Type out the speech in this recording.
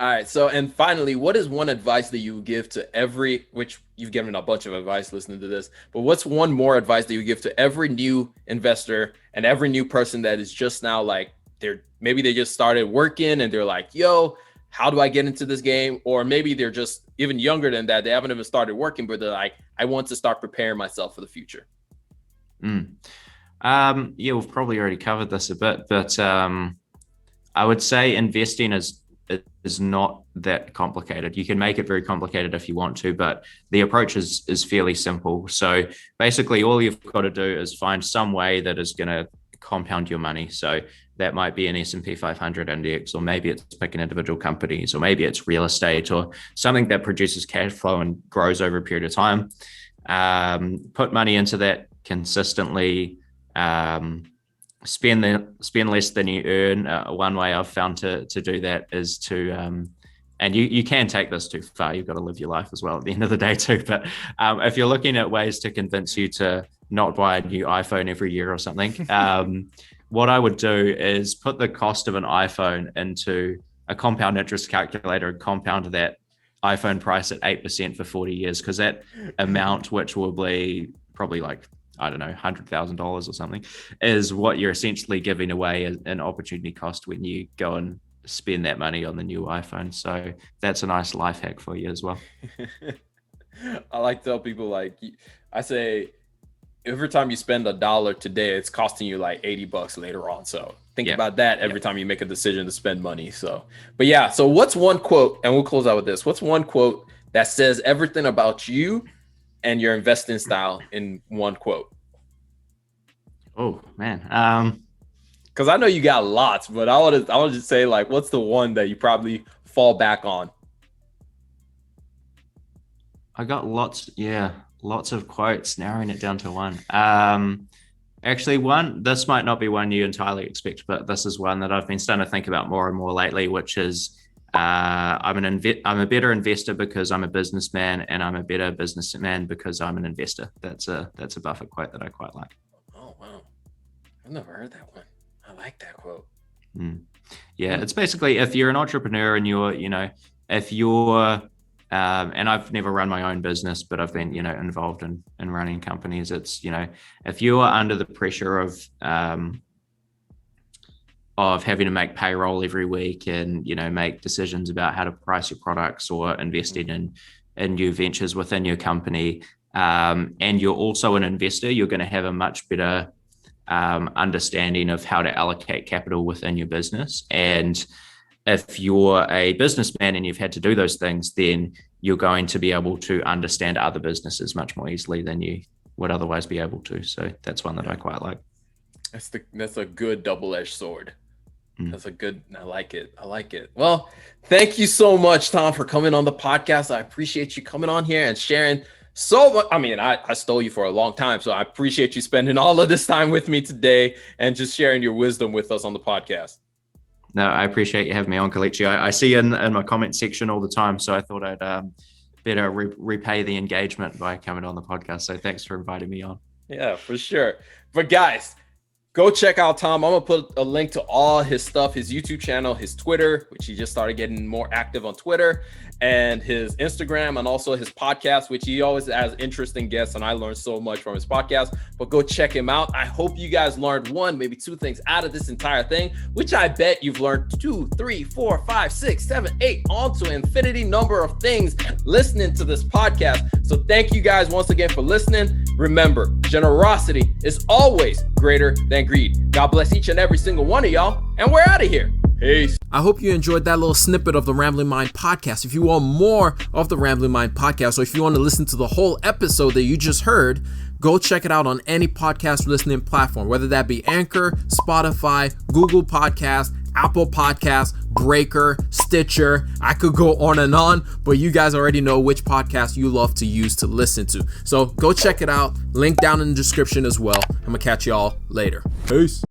All right. So, and finally, what is one advice that you would give to every, which you've given a bunch of advice listening to this, but what's one more advice that you give to every new investor and every new person that is just now like, maybe they just started working and they're like, yo, how do I get into this game? Or maybe they're just even younger than that. They haven't even started working, but they're like, I want to start preparing myself for the future. Yeah, we've probably already covered this a bit, but I would say investing is not that complicated. You can make it very complicated if you want to, but the approach is fairly simple. So basically all you've got to do is find some way that is going to compound your money. So that might be an S&P 500 index, or maybe it's picking individual companies, or maybe it's real estate or something that produces cash flow and grows over a period of time. Put money into that consistently. Spend less than you earn. One way I've found to do that is to, and you can take this too far. You've got to live your life as well at the end of the day too. But if you're looking at ways to convince you to not buy a new iPhone every year or something, what I would do is put the cost of an iPhone into a compound interest calculator and compound that iPhone price at 8% for 40 years, because that amount, which will be probably like, I don't know, $100,000 or something, is what you're essentially giving away as an opportunity cost when you go and spend that money on the new iPhone. So that's a nice life hack for you as well. I like to tell people, like, I say, every time you spend $1 today, it's costing you like $80 later on. So think about that every time you make a decision to spend money. So, but yeah, so what's one quote, and we'll close out with this. What's one quote that says everything about you and your investing style in one quote? Oh man. Cause I know you got lots, but I want to just say, like, what's the one that you probably fall back on? I got lots of quotes, narrowing it down to one. Actually, this might not be one you entirely expect, but this is one that I've been starting to think about more and more lately, which is, I'm a better investor because I'm a businessman, and I'm a better businessman because I'm an investor. That's a Buffett quote that I quite like. Oh, wow. I've never heard that one. I like that quote. Yeah, it's basically, if you're an entrepreneur and if you're, and I've never run my own business, but I've been, involved in running companies. It's, if you are under the pressure of having to make payroll every week and, make decisions about how to price your products or investing in new ventures within your company, and you're also an investor, you're going to have a much better understanding of how to allocate capital within your business. And if you're a businessman and you've had to do those things, then you're going to be able to understand other businesses much more easily than you would otherwise be able to. So that's one that I quite like. That's a good double-edged sword. I like it. Well, thank you so much, Tom, for coming on the podcast. I appreciate you coming on here and sharing so much. I mean, I stole you for a long time, so I appreciate you spending all of this time with me today and just sharing your wisdom with us on the podcast. No, I appreciate you having me on, Kalichi. I see in my comment section all the time, so I thought I'd better repay the engagement by coming on the podcast. So thanks for inviting me on. Yeah, for sure. But guys, go check out Tom. I'm going to put a link to all his stuff, his YouTube channel, his Twitter, which he just started getting more active on Twitter, and his Instagram, and also his podcast, which he always has interesting guests, and I learned so much from his podcast. But go check him out. I hope you guys learned one, maybe two things out of this entire thing, which I bet you've learned 2, 3, 4, 5, 6, 7, 8, on to infinity number of things listening to this podcast. So thank you guys once again for listening. Remember, generosity is always greater than greed. God bless each and every single one of y'all, and we're out of here. Peace. I hope you enjoyed that little snippet of the Rambling Mind podcast. If you want more of the Rambling Mind podcast, or if you want to listen to the whole episode that you just heard, go check it out on any podcast listening platform, whether that be Anchor, Spotify, Google Podcasts, Apple Podcasts, Breaker, Stitcher. I could go on, but you guys already know which podcast you love to use to listen to. So go check it out. Link down in the description as well. I'm going to catch y'all later. Peace.